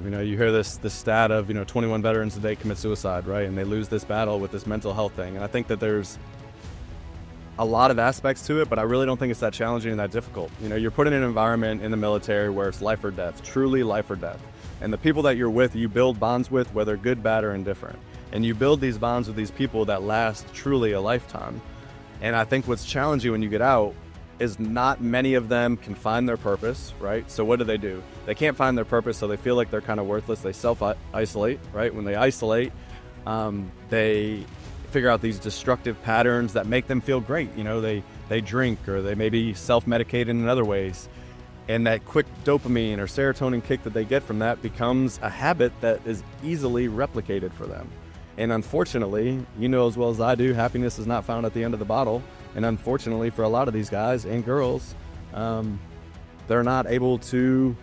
You hear this stat of 21 veterans a day commit suicide, right? And they lose this battle with this mental health thing. And I think that there's a lot of aspects to it, but I really don't think it's that challenging and that difficult. You're put in an environment in the military where it's life or death, truly life or death. And the people that you're with, you build bonds with, whether good, bad, or indifferent. And you build these bonds with these people that last truly a lifetime. And I think what's challenging when you get out is not many of them can find their purpose, right? So what do? They can't find their purpose, so they feel like they're kind of worthless. They self-isolate, right? When they isolate, they figure out these destructive patterns that make them feel great. They drink, or they maybe self-medicate in other ways. And that quick dopamine or serotonin kick that they get from that becomes a habit that is easily replicated for them. And unfortunately, as well as I do, happiness is not found at the end of the bottle. And unfortunately for a lot of these guys and girls, they're not able to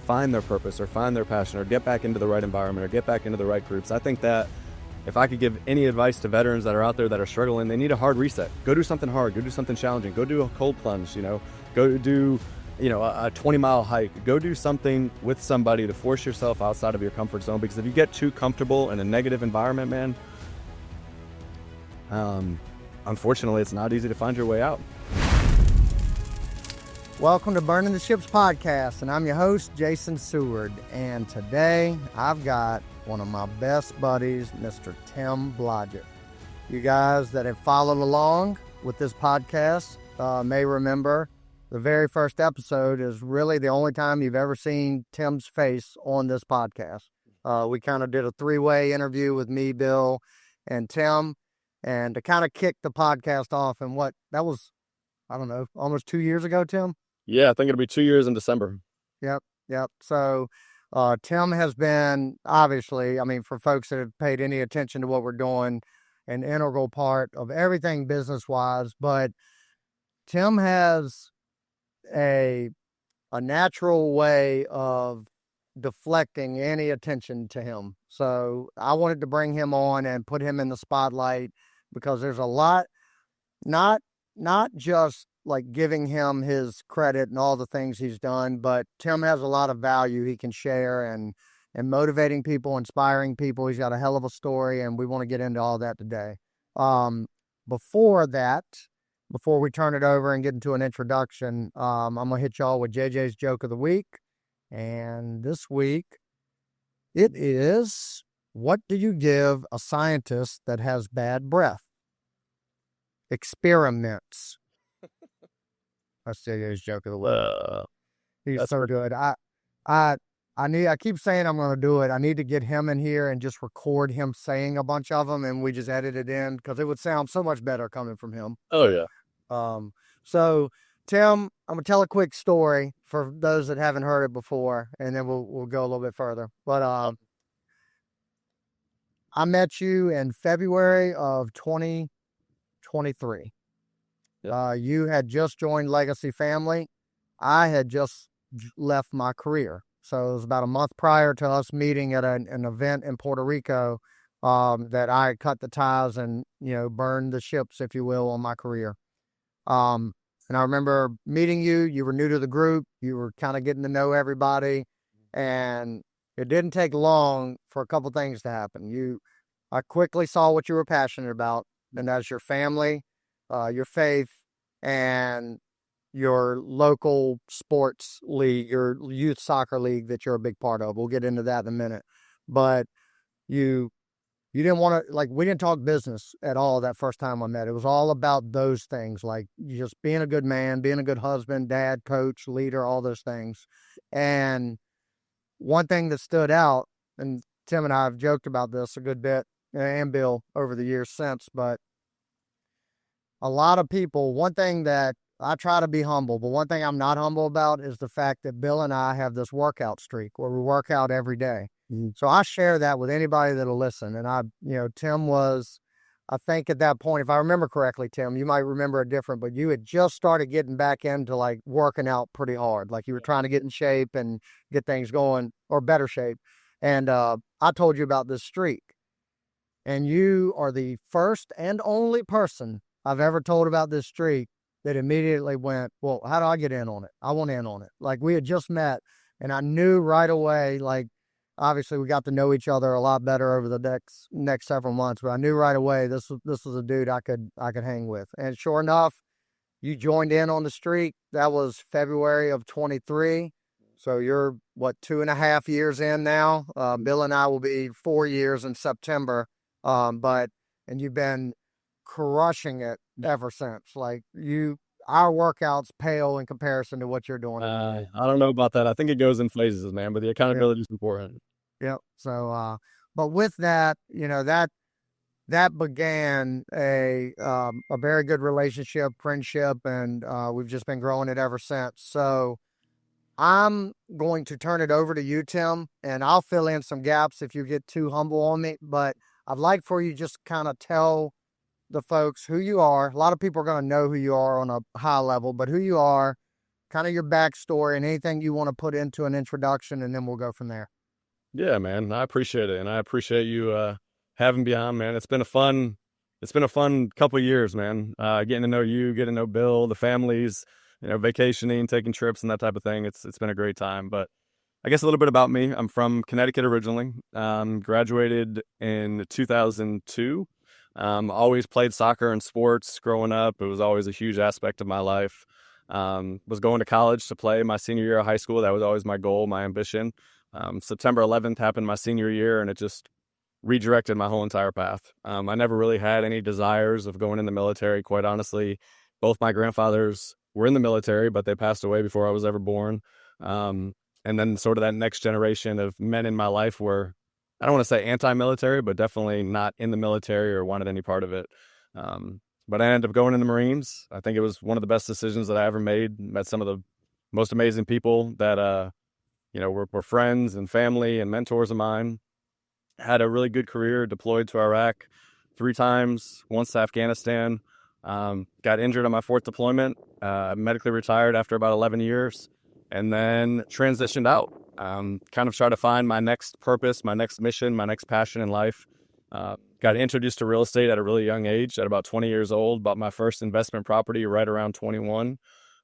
find their purpose or find their passion or get back into the right environment or get back into the right groups. I think that if I could give any advice to veterans that are out there that are struggling, they need a hard reset. Go do something hard. Go do something challenging. Go do a cold plunge, Go do a 20-mile hike. Go do something with somebody to force yourself outside of your comfort zone, because if you get too comfortable in a negative environment, man, unfortunately, it's not easy to find your way out. Welcome to Burning the Ships podcast, and I'm your host, Jason Seward. And today, I've got one of my best buddies, Mr. Tim Blodgett. You guys that have followed along with this podcast may remember the very first episode is really the only time you've ever seen Tim's face on this podcast. We kind of did a three-way interview with me, Bill, and Tim, and to kind of kick the podcast off. And that was, I don't know, almost 2 years ago, Tim? Yeah, I think it'll be 2 years in December. Yep. So Tim has been, obviously, for folks that have paid any attention to what we're doing, an integral part of everything business-wise. But Tim has a natural way of deflecting any attention to him. So I wanted to bring him on and put him in the spotlight, because there's a lot, not just like giving him his credit and all the things he's done, but Tim has a lot of value he can share and motivating people, inspiring people. He's got a hell of a story, and we want to get into all that today. Before we turn it over and get into an introduction, I'm going to hit y'all with JJ's Joke of the Week. And this week, it is, what do you give a scientist that has bad breath? Experiments. That's JJ's Joke of the Week. He's so good. I keep saying I'm going to do it. I need to get him in here and just record him saying a bunch of them, and we just edit it in, because it would sound so much better coming from him. Oh, yeah. So Tim, I'm gonna tell a quick story for those that haven't heard it before, and then we'll go a little bit further. But I met you in February of 2023. You had just joined Legacy Family. I had just left my career, so it was about a month prior to us meeting at an event in Puerto Rico, that I cut the ties and burned the ships, if you will, on my career. And I remember meeting you. You were new to the group. You were kind of getting to know everybody. And it didn't take long for a couple things to happen. I quickly saw what you were passionate about, and that's your family, your faith, and your local sports league, your youth soccer league that you're a big part of. We'll get into that in a minute. But you didn't want to, we didn't talk business at all that first time I met. It was all about those things, like just being a good man, being a good husband, dad, coach, leader, all those things. And one thing that stood out, and Tim and I have joked about this a good bit, and Bill over the years since, but a lot of people, one thing that I try to be humble, but one thing I'm not humble about is the fact that Bill and I have this workout streak where we work out every day. Mm-hmm. So I share that with anybody that'll listen. And Tim was, I think at that point, if I remember correctly, Tim, you might remember it different, but you had just started getting back into working out pretty hard. Like you were trying to get in shape and get things going, or better shape. And I told you about this streak. And you are the first and only person I've ever told about this streak that immediately went, well, how do I get in on it? I want in on it. We had just met, and I knew right away, obviously we got to know each other a lot better over the next several months, but I knew right away this was a dude I could hang with. And sure enough, you joined in on the streak. That was February of 23. So you're what, 2.5 years in now. Bill and I will be 4 years in September. And you've been crushing it ever since. Like our workouts pale in comparison to what you're doing. I don't know about that. I think it goes in phases, man, but the accountability is important. Yep. So, but with that, that began a very good relationship, friendship, and we've just been growing it ever since. So I'm going to turn it over to you, Tim, and I'll fill in some gaps if you get too humble on me. But I'd like for you just kind of tell the folks who you are. A lot of people are going to know who you are on a high level, but who you are, kind of your backstory, and anything you want to put into an introduction, and then we'll go from there. Yeah, man, I appreciate it, and I appreciate you having me on, man. It's been a fun couple of years, man. Getting to know you, getting to know Bill, the families, vacationing, taking trips, and that type of thing. It's been a great time. But I guess a little bit about me. I'm from Connecticut originally. Graduated in 2002. Always played soccer and sports growing up. It was always a huge aspect of my life. Was going to college to play my senior year of high school. That was always my goal, my ambition. September 11th happened my senior year, and it just redirected my whole entire path. I never really had any desires of going in the military, quite honestly. Both my grandfathers were in the military, but they passed away before I was ever born. And then sort of that next generation of men in my life were, I don't want to say anti-military, but definitely not in the military or wanted any part of it. But I ended up going in the Marines. I think it was one of the best decisions that I ever made. Met some of the most amazing people that, were friends and family and mentors of mine. Had a really good career, deployed to Iraq 3 times, once to Afghanistan. Got injured on my 4th deployment, medically retired after about 11 years, and then transitioned out. Kind of tried to find my next purpose, my next mission, my next passion in life. Got introduced to real estate at a really young age, at about 20 years old. Bought my first investment property right around 21.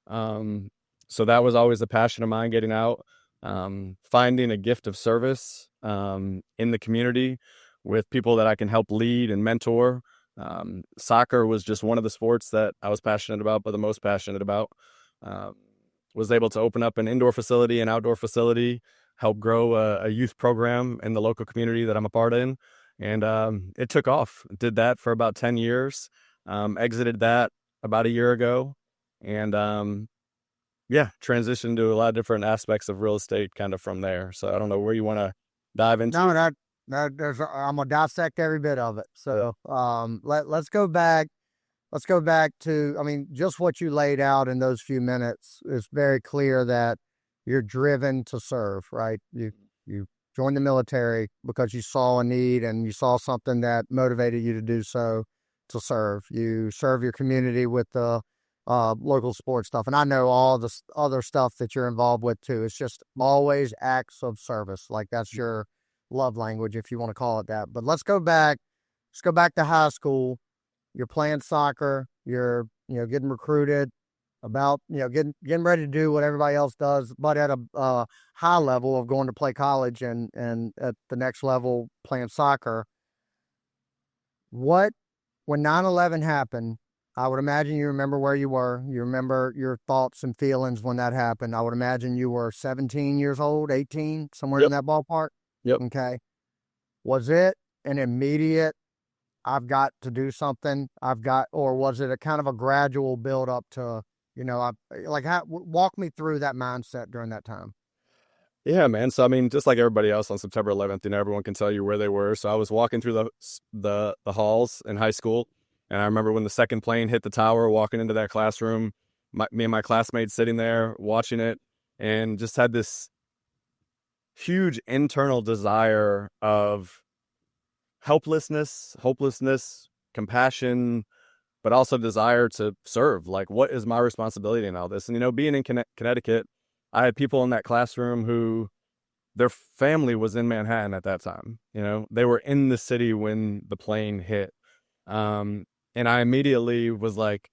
So that was always a passion of mine, getting out. Finding a gift of service in the community with people that I can help lead and mentor. Soccer was just one of the sports that I was passionate about, but the most passionate about. Was able to open up an indoor facility, an outdoor facility, help grow a youth program in the local community that I'm a part in. And it took off. Did that for about 10 years. Exited that about a year ago. And transitioned to a lot of different aspects of real estate kind of from there. So I don't know where you want to dive into. No, I'm gonna dissect every bit of it. So let's go back. Let's go back to, I mean, just what you laid out in those few minutes. It's very clear that you're driven to serve, right? You joined the military because you saw a need and you saw something that motivated you to do so, to serve. You serve your community with the local sports stuff. And I know all the other stuff that you're involved with too. It's just always acts of service. Like that's your love language, if you want to call it that. But let's go back to high school. You're playing soccer, you're, getting recruited, getting ready to do what everybody else does, but at a high level of going to play college and at the next level playing soccer. When 9/11 happened, I would imagine you remember where you were. You remember your thoughts and feelings when that happened. I would imagine you were 17 years old, 18, somewhere in that ballpark. Yep. Okay. Was it an immediate, I've got to do something, or was it a kind of a gradual build up to, walk me through that mindset during that time? Yeah, man. So I mean, just like everybody else on September 11th, everyone can tell you where they were. So I was walking through the halls in high school, and I remember when the second plane hit the tower, walking into that classroom, me and my classmates sitting there watching it, and just had this huge internal desire of helplessness, hopelessness, compassion, but also desire to serve. Like, what is my responsibility in all this? And, being in Connecticut, I had people in that classroom who their family was in Manhattan at that time. They were in the city when the plane hit. And I immediately was like,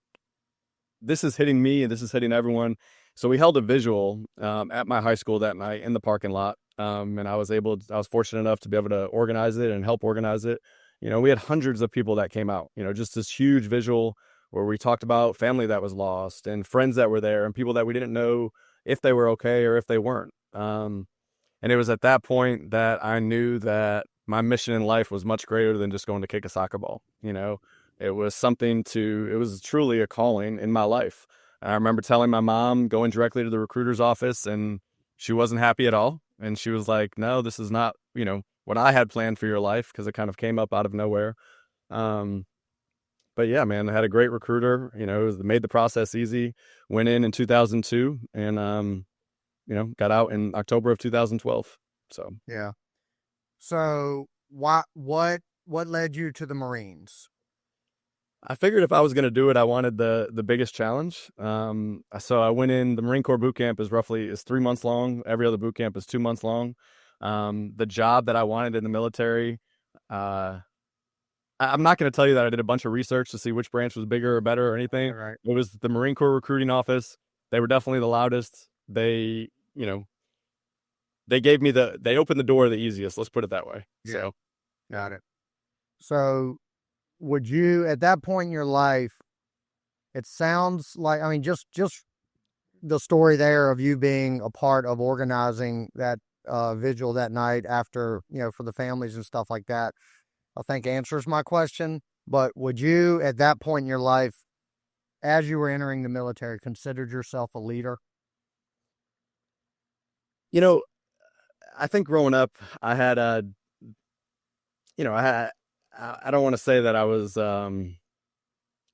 this is hitting me and this is hitting everyone. So we held a visual at my high school that night in the parking lot. And I was fortunate enough to be able to organize it and help organize it. We had hundreds of people that came out, just this huge visual where we talked about family that was lost and friends that were there and people that we didn't know if they were okay or if they weren't. And it was at that point that I knew that my mission in life was much greater than just going to kick a soccer ball. It was truly a calling in my life. And I remember telling my mom, going directly to the recruiter's office, and she wasn't happy at all. And she was like, no, this is not, what I had planned for your life, because it kind of came up out of nowhere. Um, but yeah, man, I had a great recruiter, made the process easy, went in 2002 and, got out in October of 2012. So, Yeah. So what led you to the Marines? I figured if I was going to do it, I wanted the biggest challenge. So I went in. The Marine Corps boot camp is 3 months long. Every other boot camp is 2 months long. The job that I wanted in the military, I'm not going to tell you that I did a bunch of research to see which branch was bigger or better or anything. Right. It was the Marine Corps recruiting office. They were definitely the loudest. They opened the door the easiest. Let's put it that way. Yeah. So, Got it. So would you, at that point in your life, it sounds like, I mean, just the story there of you being a part of organizing that vigil that night after, for the families and stuff like that, I think answers my question. But would you, at that point in your life, as you were entering the military, considered yourself a leader? I think growing up, I had I don't want to say that I was,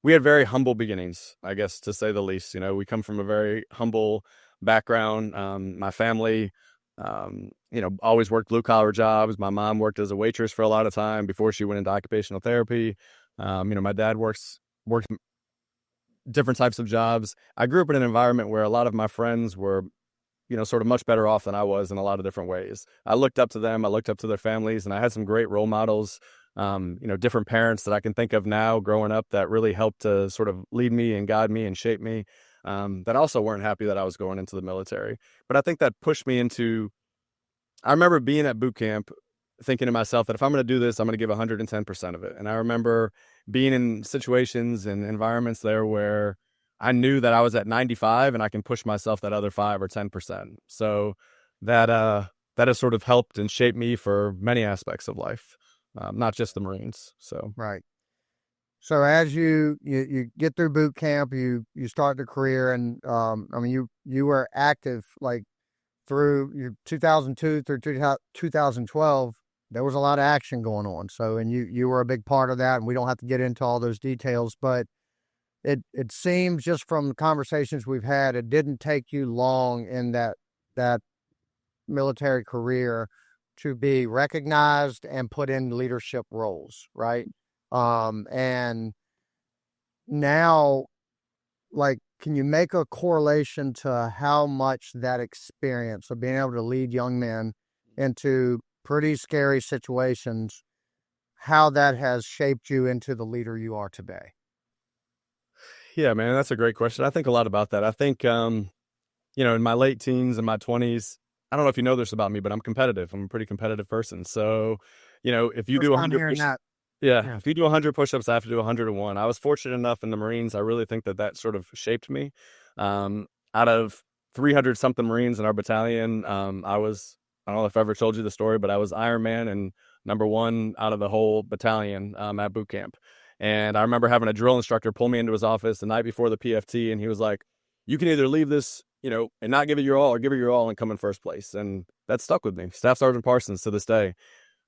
we had very humble beginnings, I guess, to say the least. We come from a very humble background. My family, always worked blue collar jobs. My mom worked as a waitress for a lot of time before she went into occupational therapy. My dad worked different types of jobs. I grew up in an environment where a lot of my friends were, sort of much better off than I was in a lot of different ways. I looked up to them. I looked up to their families, and I had some great role models, different parents that I can think of now growing up that really helped to sort of lead me and guide me and shape me, that also weren't happy that I was going into the military. But I think that pushed me into, I remember being at boot camp thinking to myself that if I'm going to do this, I'm going to give 110% of it. And I remember being in situations and environments there where I knew that I was at 95 and I can push myself that other 5 or 10%. So that has sort of helped and shaped me for many aspects of life, not just the Marines. So, Right. So as you get through boot camp, you start the career, and I mean you were active like through your 2002 through 2012. There was a lot of action going on. So, and you were a big part of that, and we don't have to get into all those details, but it seems just from the conversations we've had, it didn't take you long in that military career to be recognized and put in leadership roles, right? And now, like, can you make a correlation to how much that experience of being able to lead young men into pretty scary situations, how that has shaped you into the leader you are today? yeah, man, that's a great question. I think a lot about that. I think, in my late teens and my 20s, I don't know if you know this about me, but I'm competitive. I'm a pretty competitive person. So, if you First do time 100 hearing that. yeah, if you do 100 push-ups, I have to do 101. I was fortunate enough in the Marines. I really think that sort of shaped me. Out of 300 something Marines in our battalion, I don't know if I ever told you the story, but I was Iron Man and number one out of the whole battalion at boot camp. And I remember having a drill instructor pull me into his office the night before the PFT, and he was like, you can either leave this, and not give it your all, or give it your all and come in first place. And that stuck with me. Staff Sergeant Parsons to this day.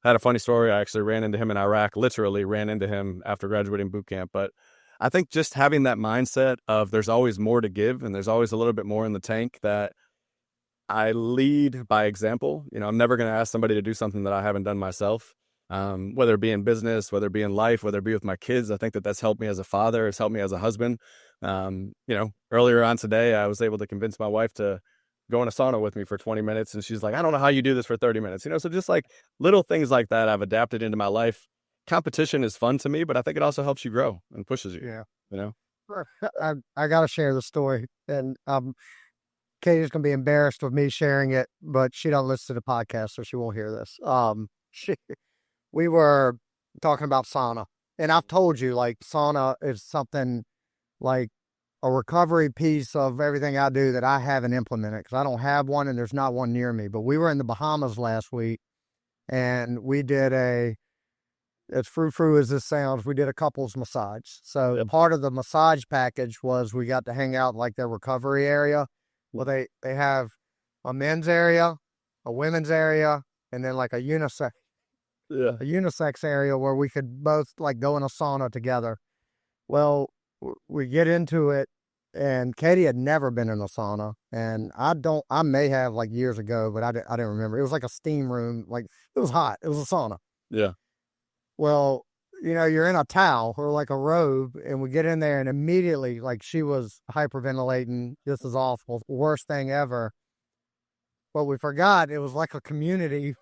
I had a funny story. I actually ran into him in Iraq, literally ran into him after graduating boot camp. But I think just having that mindset of there's always more to give and there's always a little bit more in the tank, that I lead by example. I'm never going to ask somebody to do something that I haven't done myself, whether it be in business, whether it be in life, whether it be with my kids. I think that's helped me as a father. It's helped me as a husband. Earlier on today, I was able to convince my wife to go in a sauna with me for 20 minutes. And she's like, I don't know how you do this for 30 minutes. So just like little things like that, I've adapted into my life. Competition is fun to me, but I think it also helps you grow and pushes you. Yeah. You know? Sure. I got to share the story, and Katie's gonna be embarrassed with me sharing it, but she don't listen to the podcast, so she won't hear this. We were talking about sauna, and I've told you like sauna is something like a recovery piece of everything I do that I haven't implemented because I don't have one and there's not one near me. But we were in the Bahamas last week, and we did as frou-frou as this sounds, we did a couples massage. So part of the massage package was we got to hang out in like their recovery area. Well, they have a men's area, a women's area, and then like a unisex area where we could both like go in a sauna together. Well, we get into it, and Katie had never been in a sauna, and I may have like years ago, but I didn't remember. It was like a steam room, like it was hot. It was a sauna. Yeah. Well, you're in a towel or like a robe, and we get in there, and immediately, like, she was hyperventilating. This is awful, worst thing ever. But we forgot it was like a community,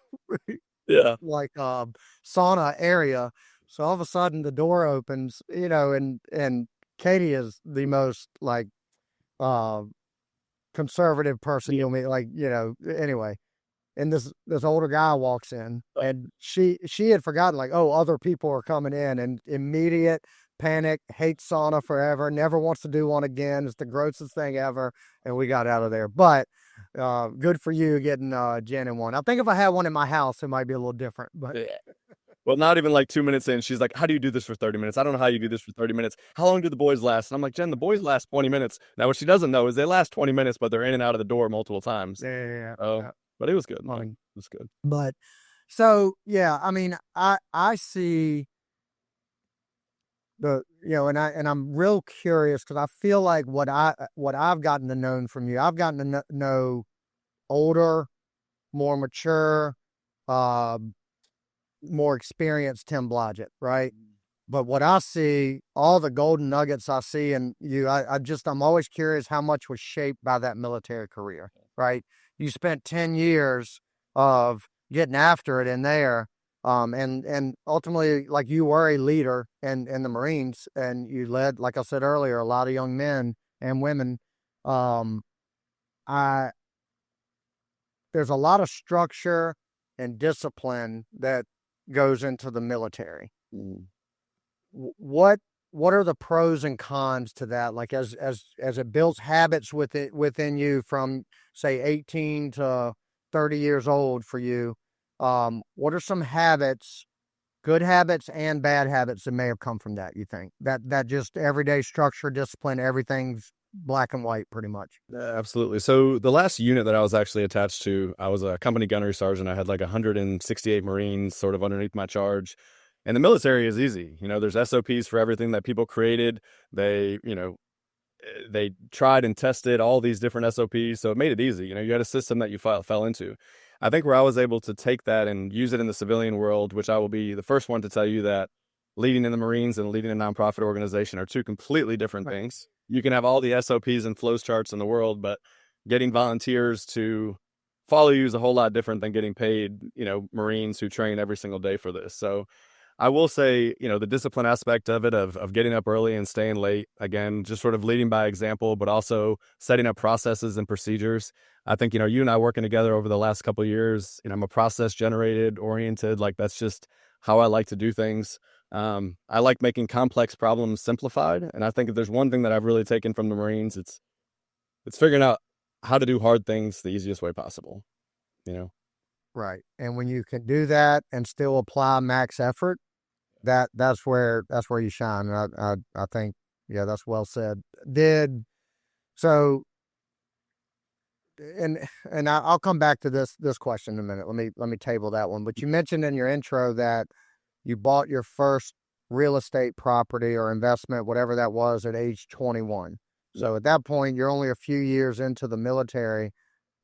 like sauna area. So all of a sudden, the door opens, and Katie is the most like conservative person you'll meet. Like, anyway. And this older guy walks in, and she had forgotten, like, oh, other people are coming in, and immediate panic, hates sauna forever, never wants to do one again. It's the grossest thing ever, and we got out of there. But good for you getting Jen in one. I think if I had one in my house, it might be a little different. But well, not even like 2 minutes in, she's like, "How do you do this for 30 minutes? I don't know how you do this for 30 minutes. How long do the boys last?" And I'm like, "Jen, the boys last 20 minutes." Now, what she doesn't know is they last 20 minutes, but they're in and out of the door multiple times. Yeah. But it was good. It was good. But so, yeah, I mean, I see and I'm real curious because I feel like what I've gotten to know from you, I've gotten to know older, more mature, more experienced Tim Blodgett, right? But what I see, all the golden nuggets I see in you, I'm always curious how much was shaped by that military career, right? You spent 10 years of getting after it in there. And ultimately, like, you were a leader in the Marines, and you led, like I said earlier, a lot of young men and women. There's a lot of structure and discipline that goes into the military. What are the pros and cons to that? Like, as it builds habits within you from, say, 18 to 30 years old for you, what are some habits, good habits and bad habits, that may have come from that, you think? That just everyday structure, discipline, everything's black and white pretty much. Absolutely. So the last unit that I was actually attached to, I was a company gunnery sergeant. I had like 168 Marines sort of underneath my charge. And the military is easy. There's SOPs for everything that people created. They tried and tested all these different SOPs. So it made it easy. You had a system that you fell into. I think where I was able to take that and use it in the civilian world, which I will be the first one to tell you that leading in the Marines and leading a nonprofit organization are two completely different things. You can have all the SOPs and flows charts in the world, but getting volunteers to follow you is a whole lot different than getting paid, Marines who train every single day for this. So I will say, the discipline aspect of it, of getting up early and staying late, again, just sort of leading by example, but also setting up processes and procedures. I think, you and I working together over the last couple of years, I'm a process generated oriented, like that's just how I like to do things. I like making complex problems simplified. And I think if there's one thing that I've really taken from the Marines, it's figuring out how to do hard things the easiest way possible, Right. And when you can do that and still apply max effort, that's where you shine. And I think, yeah, that's well said. I'll come back to this question in a minute. Let me table that one. But you mentioned in your intro that you bought your first real estate property or investment, whatever that was, at age 21. So at that point, you're only a few years into the military.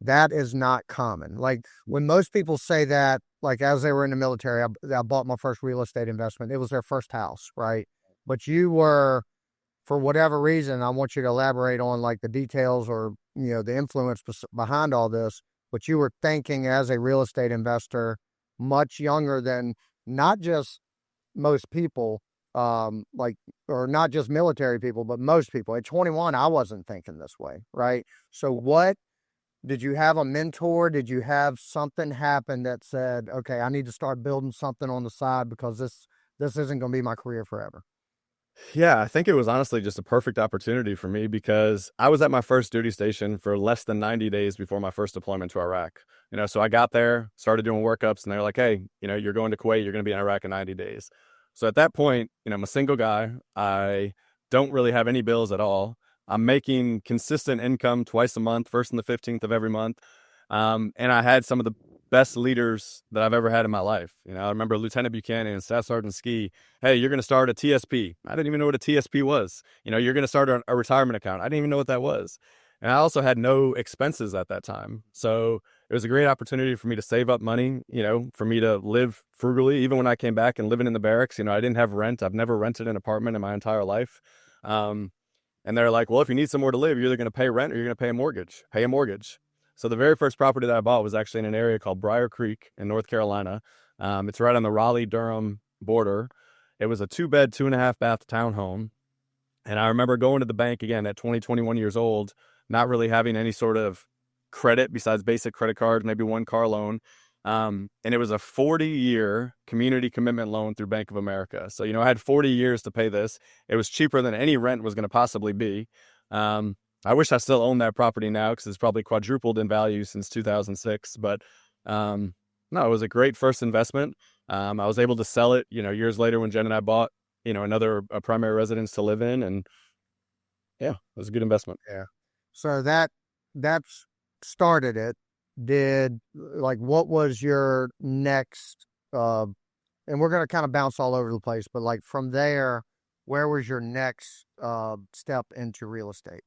That is not common. Like, when most people say that, like, as they were in the military, I bought my first real estate investment. It was their first house, right? But you were, for whatever reason, I want you to elaborate on like the details or, the influence behind all this, but you were thinking as a real estate investor much younger than not just most people, or not just military people, but most people. At 21, I wasn't thinking this way, right? So what Did you have a mentor? Did you have something happen that said, okay, I need to start building something on the side because this isn't going to be my career forever? Yeah, I think it was honestly just a perfect opportunity for me because I was at my first duty station for less than 90 days before my first deployment to Iraq. So I got there, started doing workups, and they're like, hey, you're going to Kuwait, you're going to be in Iraq in 90 days. So at that point, I'm a single guy. I don't really have any bills at all. I'm making consistent income twice a month, first and the 15th of every month. And I had some of the best leaders that I've ever had in my life. I remember Lieutenant Buchanan and Staff Sergeant Ski. Hey, you're going to start a TSP. I didn't even know what a TSP was. You're going to start a retirement account. I didn't even know what that was. And I also had no expenses at that time. So it was a great opportunity for me to save up money, for me to live frugally. Even when I came back and living in the barracks, I didn't have rent. I've never rented an apartment in my entire life. And they're like, well, if you need somewhere to live, you're either going to pay rent or you're going to pay a mortgage. Pay a mortgage. So the very first property that I bought was actually in an area called Briar Creek in North Carolina. It's right on the Raleigh-Durham border. It was a 2-bed, 2.5-bath townhome. And I remember going to the bank again at 20, 21 years old, not really having any sort of credit besides basic credit cards, maybe one car loan. And it was a 40-year community commitment loan through Bank of America. So, I had 40 years to pay this. It was cheaper than any rent was going to possibly be. I wish I still owned that property now because it's probably quadrupled in value since 2006. But no, it was a great first investment. I was able to sell it, years later when Jen and I bought, another primary residence to live in. And yeah, it was a good investment. Yeah. So that's started it. What was your next, and we're going to kind of bounce all over the place, but like from there, where was your next step into real estate?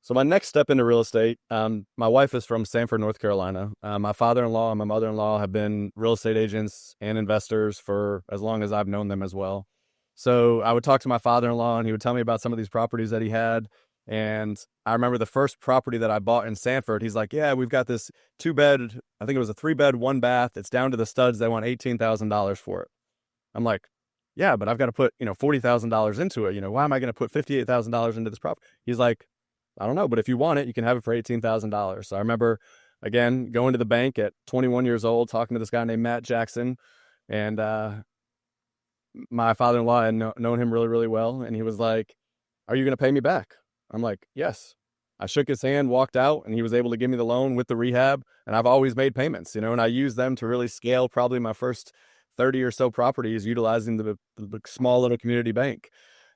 So my next step into real estate, my wife is from Sanford, North Carolina. My father-in-law and my mother-in-law have been real estate agents and investors for as long as I've known them as well. So I would talk to my father-in-law and he would tell me about some of these properties that he had. And I remember the first property that I bought in Sanford, he's like, yeah, we've got this 2-bed, I think it was a 3-bed, 1-bath. It's down to the studs. They want $18,000 for it. I'm like, yeah, but I've got to put, $40,000 into it. Why am I going to put $58,000 into this property? He's like, I don't know, but if you want it, you can have it for $18,000. So I remember, again, going to the bank at 21 years old, talking to this guy named Matt Jackson. And my father-in-law had known him really, really well. And he was like, are you going to pay me back? I'm like, yes. I shook his hand, walked out, and he was able to give me the loan with the rehab. And I've always made payments, and I used them to really scale probably my first 30 or so properties utilizing the small little community bank.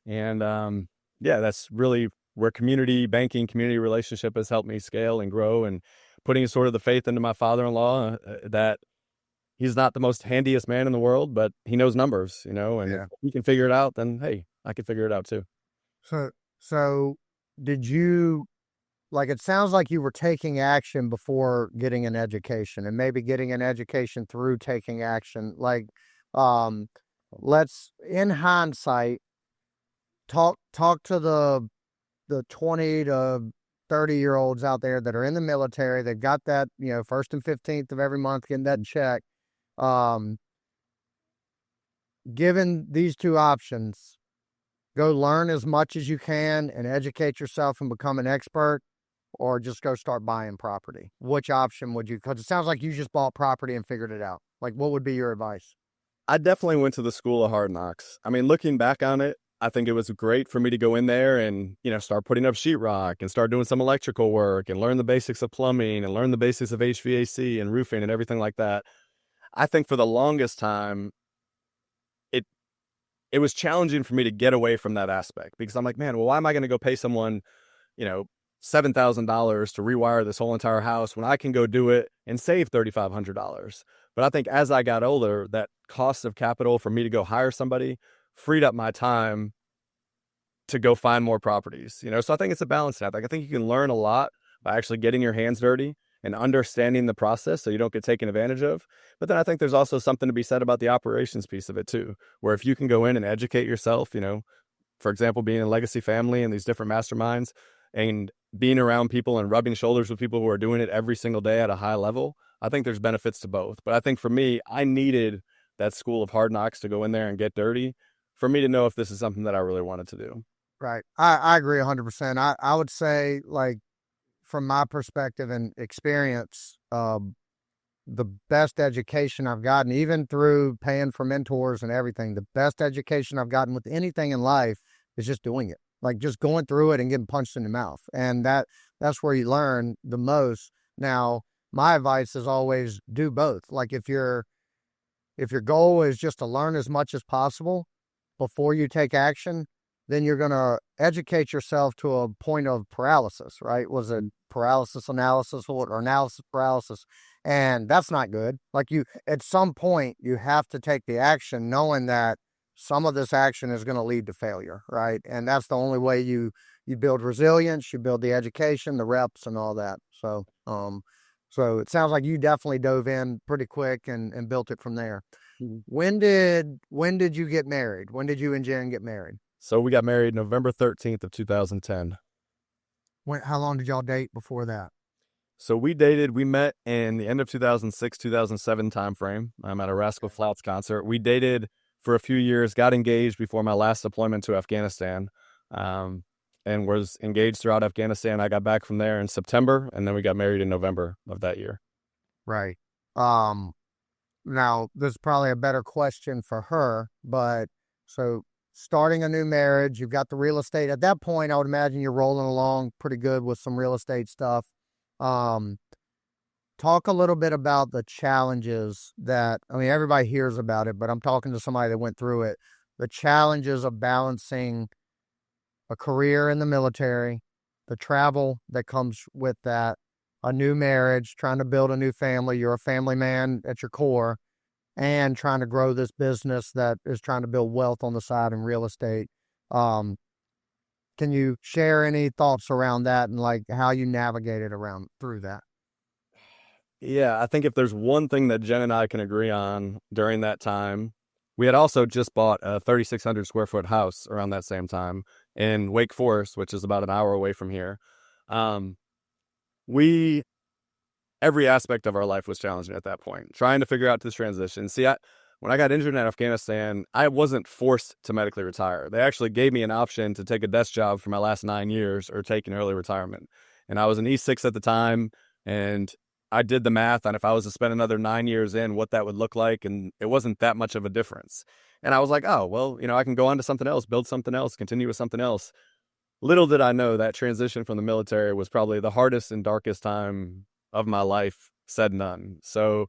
And yeah, that's really where community banking, community relationship has helped me scale and grow, and putting sort of the faith into my father-in-law that he's not the most handiest man in the world, but he knows numbers, and Yeah. if he can figure it out, then hey, I can figure it out too. So did you, like, it sounds like you were taking action before getting an education, and maybe getting an education through taking action. Like, um, let's, in hindsight, talk to the 20 to 30-year-olds out there that are in the military. They've got that, first and 15th of every month, getting that check. Um, Given these two options, go learn as much as you can and educate yourself and become an expert, or just go start buying property. Which option would you, because it sounds like you just bought property and figured it out. Like, what would be your advice? I definitely went to the school of hard knocks. I mean, looking back on it, I think it was great for me to go in there and, start putting up sheetrock and start doing some electrical work and learn the basics of plumbing and learn the basics of HVAC and roofing and everything like that. I think for the longest time, it was challenging for me to get away from that aspect because I'm like, man, well, why am I going to go pay someone, $7,000 to rewire this whole entire house when I can go do it and save $3,500? But I think as I got older, that cost of capital for me to go hire somebody freed up my time to go find more properties, So I think it's a balance act. Like, I think you can learn a lot by actually getting your hands dirty and understanding the process so you don't get taken advantage of. But then I think there's also something to be said about the operations piece of it too, where if you can go in and educate yourself, for example, being in a legacy family and these different masterminds and being around people and rubbing shoulders with people who are doing it every single day at a high level, I think there's benefits to both. But I think for me, I needed that school of hard knocks to go in there and get dirty for me to know if this is something that I really wanted to do. Right. I agree 100%. I would say, like, from my perspective and experience, the best education I've gotten, even through paying for mentors and everything, the best education I've gotten with anything in life is just doing it. Like just going through it and getting punched in the mouth. And that's where you learn the most. Now, my advice is always do both. Like if your goal is just to learn as much as possible before you take action, then you're going to educate yourself to a point of paralysis, right? Was it paralysis analysis or analysis paralysis? And that's not good. Like at some point, you have to take the action knowing that some of this action is going to lead to failure, right? And that's the only way you build resilience, you build the education, the reps and all that. So it sounds like you definitely dove in pretty quick and built it from there. When did you get married? When did you and Jen get married? So we got married November 13th of 2010. How long did y'all date before that? So we met in the end of 2006, 2007 timeframe. I'm at a Rascal Flatts concert. We dated for a few years, got engaged before my last deployment to Afghanistan, and was engaged throughout Afghanistan. I got back from there in September, and then we got married in November of that year. Right. Now, this is probably a better question for her, but so starting a new marriage, you've got the real estate. At that point, I would imagine you're rolling along pretty good with some real estate stuff. Talk a little bit about the challenges everybody hears about it, but I'm talking to somebody that went through it. The challenges of balancing a career in the military, the travel that comes with that, a new marriage, trying to build a new family. You're a family man at your core, and trying to grow this business that is trying to build wealth on the side in real estate. Can you share any thoughts around that and like how you navigated around through that? Yeah, I think if there's one thing that Jen and I can agree on during that time, we had also just bought a 3,600 square foot house around that same time in Wake Forest, which is about an hour away from here. Every aspect of our life was challenging at that point, trying to figure out this transition. See, when I got injured in Afghanistan, I wasn't forced to medically retire. They actually gave me an option to take a desk job for my last 9 years or take an early retirement. And I was an E6 at the time, and I did the math on if I was to spend another 9 years in, what that would look like, and it wasn't that much of a difference. And I was like, oh, well, I can go on to something else, build something else, continue with something else. Little did I know that transition from the military was probably the hardest and darkest time of my life, said none. So,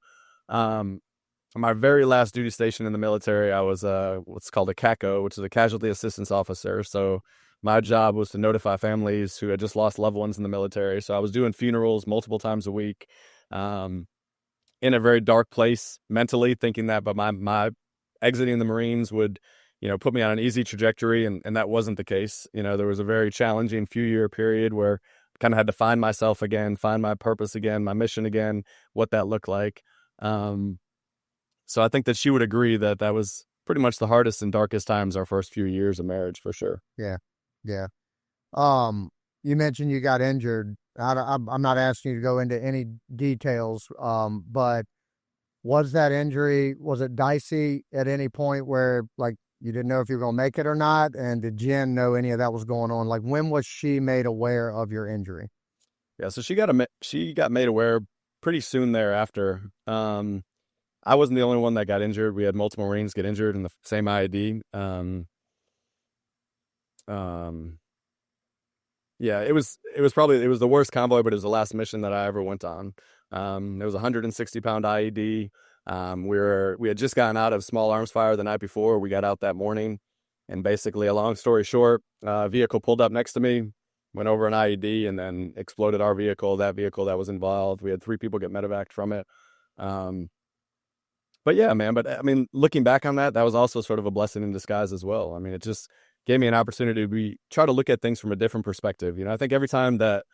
my very last duty station in the military, I was what's called a CACO, which is a casualty assistance officer. So my job was to notify families who had just lost loved ones in the military. So I was doing funerals multiple times a week, in a very dark place mentally, thinking that but my exiting the Marines would, put me on an easy trajectory, and that wasn't the case. There was a very challenging few-year period where I kind of had to find myself again, find my purpose again, my mission again, what that looked like. So I think that she would agree that that was pretty much the hardest and darkest times, our first few years of marriage, for sure. Yeah. Yeah. You mentioned you got injured. I'm not asking you to go into any details, but was that injury, was it dicey at any point where like you didn't know if you were going to make it or not? And did Jen know any of that was going on? Like when was she made aware of your injury? Yeah, so she got made aware pretty soon thereafter. I wasn't the only one that got injured. We had multiple Marines get injured in the same IED. Yeah, it was the worst convoy, but it was the last mission that I ever went on. It was a 160-pound IED. We had just gotten out of small arms fire the night before. We got out that morning, and basically, a long story short, a vehicle pulled up next to me, went over an IED, and then exploded our vehicle. That vehicle that was involved. We had 3 people get medevaced from it. But yeah, man. But I mean, looking back on that, that was also sort of a blessing in disguise as well. I mean, it just gave me an opportunity to try to look at things from a different perspective. I think every time that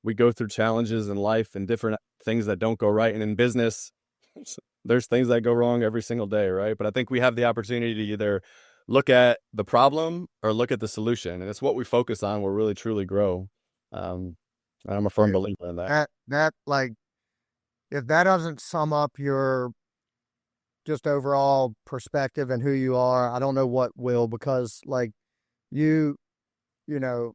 we go through challenges in life and different things that don't go right, and in business, there's things that go wrong every single day, right? But I think we have the opportunity to either look at the problem or look at the solution, and it's what we focus on will really truly grow. I'm a firm believer in that. That like, if that doesn't sum up your just overall perspective and who you are, I don't know what will, because like you know,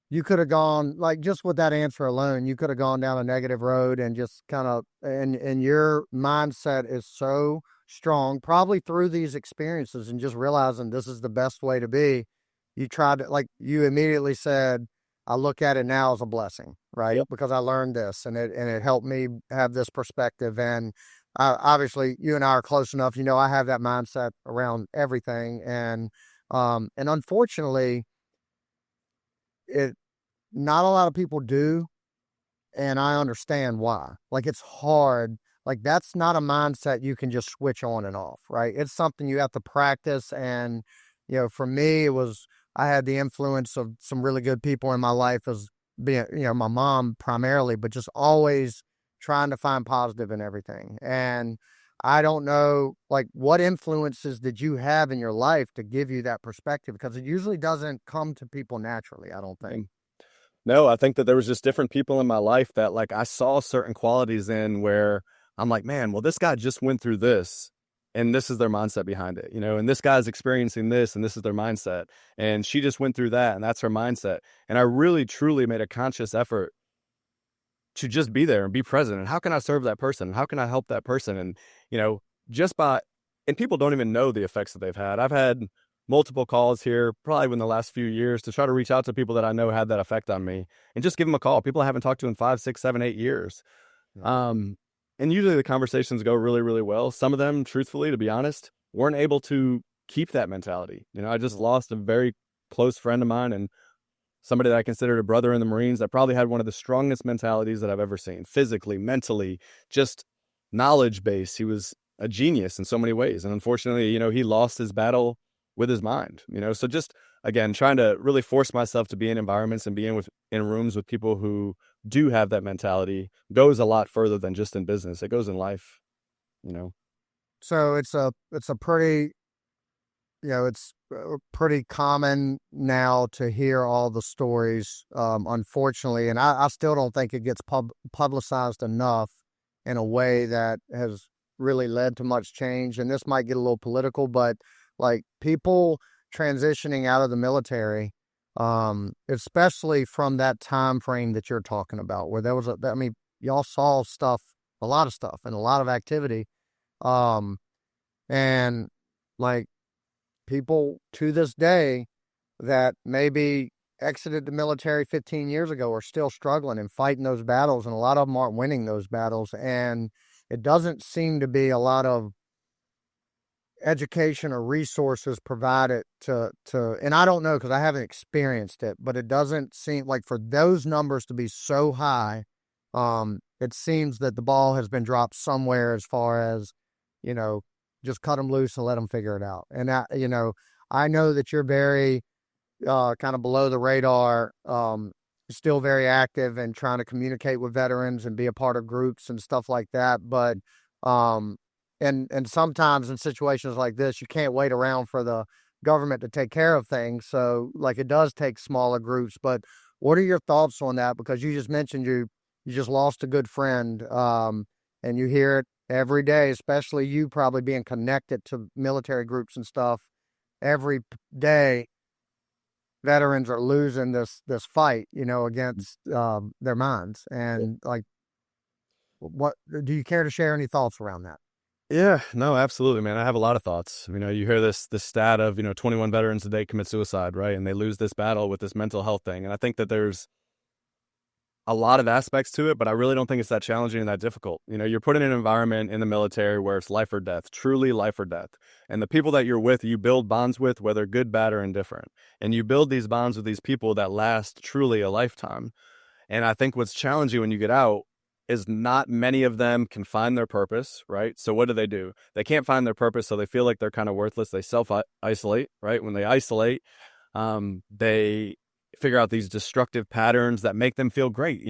you could have gone like just with that answer alone, you could have gone down a negative road and just kind of and your mindset is so strong, probably through these experiences and just realizing this is the best way to be. You tried to like you immediately said, I look at it now as a blessing, right? Yep. Because I learned this and it helped me have this perspective. And obviously, you and I are close enough. You know, I have that mindset around everything, and unfortunately, it not a lot of people do, and I understand why. Like it's hard. Like that's not a mindset you can just switch on and off, right? It's something you have to practice. And for me, it was I had the influence of some really good people in my life as being, my mom primarily, but just always trying to find positive in everything. And I don't know, like, what influences did you have in your life to give you that perspective? Because it usually doesn't come to people naturally, I don't think. No, I think that there was just different people in my life that like I saw certain qualities in where I'm like, man, well, this guy just went through this and this is their mindset behind it, and this guy's experiencing this and this is their mindset. And she just went through that and that's her mindset. And I really truly made a conscious effort to just be there and be present. And how can I serve that person? How can I help that person? And, just by, and people don't even know the effects that they've had. I've had multiple calls here, probably in the last few years, to try to reach out to people that I know had that effect on me and just give them a call. People I haven't talked to in 5, 6, 7, 8 years. Yeah. And usually the conversations go really, really well. Some of them, truthfully, to be honest, weren't able to keep that mentality. I just lost a very close friend of mine and somebody that I considered a brother in the Marines that probably had one of the strongest mentalities that I've ever seen, physically, mentally, just knowledge base. He was a genius in so many ways. And unfortunately, he lost his battle with his mind, so just again, trying to really force myself to be in environments and be in rooms with people who do have that mentality goes a lot further than just in business. It goes in life, you know. So it's a pretty it's pretty common now to hear all the stories, unfortunately, and I still don't think it gets publicized enough in a way that has really led to much change. And this might get a little political, but like people transitioning out of the military, especially from that time frame that you're talking about, where there was I mean, y'all saw stuff, a lot of stuff, and a lot of activity, um, and like people to this day that maybe exited the military 15 years ago are still struggling and fighting those battles, and a lot of them aren't winning those battles. And it doesn't seem to be a lot of education or resources provided to and I don't know because I haven't experienced it, but it doesn't seem like for those numbers to be so high, it seems that the ball has been dropped somewhere as far as, you know, just cut them loose and let them figure it out. And I know that you're very kind of below the radar, still very active and trying to communicate with veterans and be a part of groups and stuff like that. But um, and sometimes in situations like this, you can't wait around for the government to take care of things. So like it does take smaller groups. But what are your thoughts on that? Because you just mentioned you just lost a good friend, and you hear it every day, especially you probably being connected to military groups and stuff every day. Veterans are losing this fight, against their minds. And like, what do you care to share any thoughts around that? Yeah, no, absolutely, man. I have a lot of thoughts. You hear this stat of, 21 veterans a day commit suicide, right? And they lose this battle with this mental health thing. And I think that there's a lot of aspects to it, but I really don't think it's that challenging and that difficult. You're put in an environment in the military where it's life or death, truly life or death. And the people that you're with, you build bonds with, whether good, bad, or indifferent. And you build these bonds with these people that last truly a lifetime. And I think what's challenging when you get out is not many of them can find their purpose, right? So what do? They can't find their purpose, so they feel like they're kind of worthless. They self-isolate, right? When they isolate, they figure out these destructive patterns that make them feel great.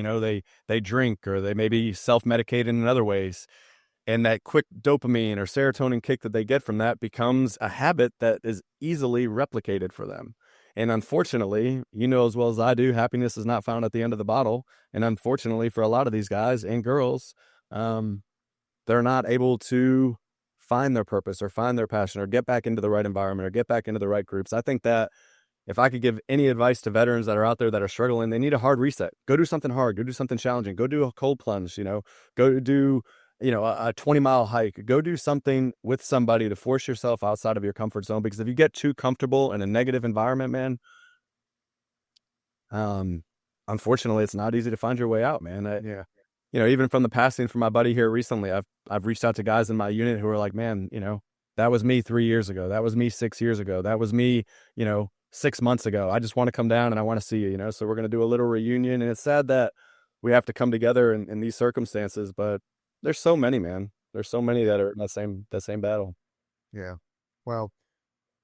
They drink or they maybe self-medicate in other ways. And that quick dopamine or serotonin kick that they get from that becomes a habit that is easily replicated for them. And unfortunately, as well as I do, happiness is not found at the end of the bottle. And unfortunately, for a lot of these guys and girls, they're not able to find their purpose or find their passion or get back into the right environment or get back into the right groups. I think that if I could give any advice to veterans that are out there that are struggling, they need a hard reset. Go do something hard. Go do something challenging. Go do a cold plunge, go do, a 20-mile hike. Go do something with somebody to force yourself outside of your comfort zone. Because if you get too comfortable in a negative environment, man, unfortunately, it's not easy to find your way out, man. Yeah. Even from the passing from my buddy here recently, I've reached out to guys in my unit who are like, man, that was me 3 years ago. That was me 6 years ago. That was me, 6 months ago. I just want to come down and I want to see you, so we're going to do a little reunion. And it's sad that we have to come together in these circumstances, but there's so many, man. There's so many that are in that same battle. Yeah. Well,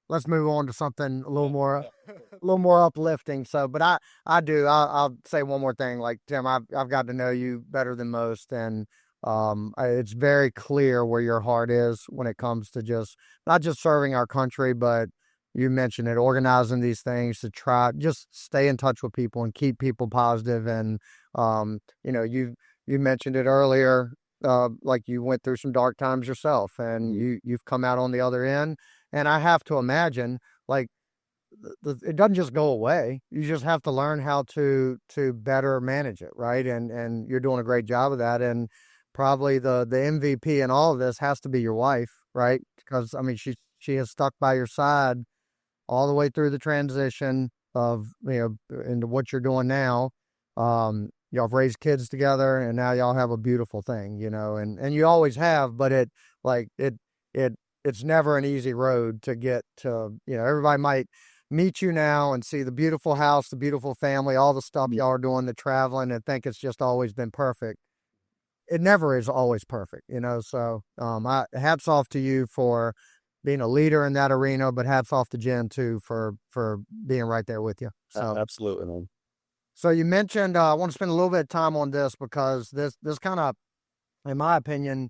let's move on to something a little more uplifting. So, but I'll say one more thing. Like, Tim, I've got to know you better than most, and it's very clear where your heart is when it comes to just not just serving our country, but you mentioned it, organizing these things to try just stay in touch with people and keep people positive. And you mentioned it earlier, like you went through some dark times yourself, and you've come out on the other end. And I have to imagine, like, it doesn't just go away. You just have to learn how to better manage it, right? And you're doing a great job of that. And probably the MVP in all of this has to be your wife, right? Because I mean, she has stuck by your side all the way through the transition of into what you're doing now. Y'all have raised kids together, and now y'all have a beautiful thing, and you always have, but it's never an easy road to get to. Everybody might meet you now and see the beautiful house, the beautiful family, all the stuff y'all are doing, the traveling, and think it's just always been perfect. It never is always perfect, so hats off to you for being a leader in that arena, but hats off to Jen too for being right there with you. So Absolutely, man. So you mentioned, I want to spend a little bit of time on this because this kind of, in my opinion,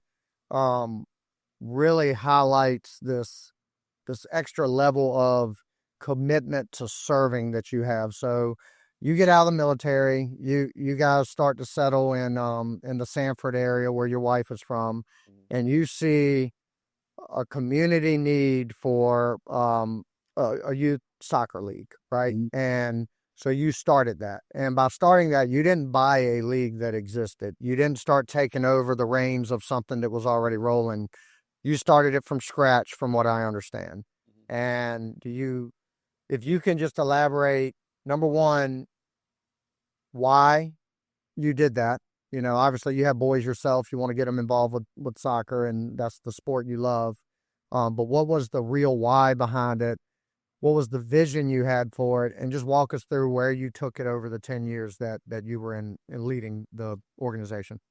really highlights this extra level of commitment to serving that you have. So you get out of the military, you guys start to settle in the Sanford area where your wife is from, and you see a community need for a youth soccer league, right? Mm-hmm. And so you started that. And by starting that, you didn't buy a league that existed. You didn't start taking over the reins of something that was already rolling. You started it from scratch, from what I understand. And if you can just elaborate, number one, why you did that. Obviously you have boys yourself. You want to get them involved with soccer, and that's the sport you love. But what was the real why behind it? What was the vision you had for it? And just walk us through where you took it over the 10 years that you were in leading the organization.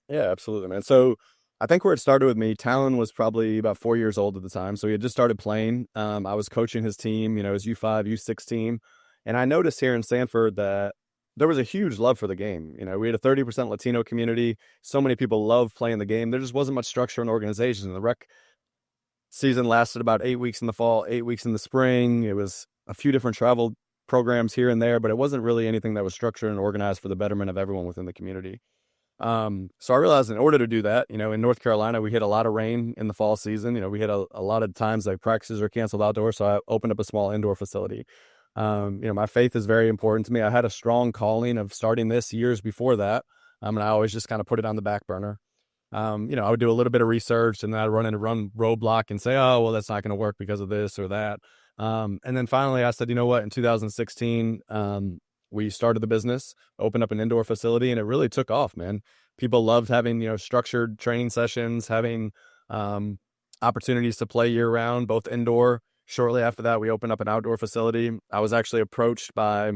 Yeah, absolutely, man. So I think where it started with me, Talon was probably about 4 years old at the time. So he had just started playing. I was coaching his team, his U5, U6 team. And I noticed here in Sanford that there was a huge love for the game. We had a 30% Latino community. So many people love playing the game. There just wasn't much structure and organization. The rec season lasted about 8 weeks in the fall, 8 weeks in the spring. It was a few different travel programs here and there, but it wasn't really anything that was structured and organized for the betterment of everyone within the community. So I realized in order to do that, in North Carolina, we hit a lot of rain in the fall season. We hit a lot of times like practices are canceled outdoors. So I opened up a small indoor facility. My faith is very important to me. I had a strong calling of starting this years before that. And I always just kind of put it on the back burner. I would do a little bit of research, and then I'd run roadblock and say, oh, well, that's not going to work because of this or that. And then finally I said, you know what, in 2016, we started the business, opened up an indoor facility, and it really took off, man. People loved having, structured training sessions, having opportunities to play year round, both indoor. Shortly after that, we opened up an outdoor facility. I was actually approached by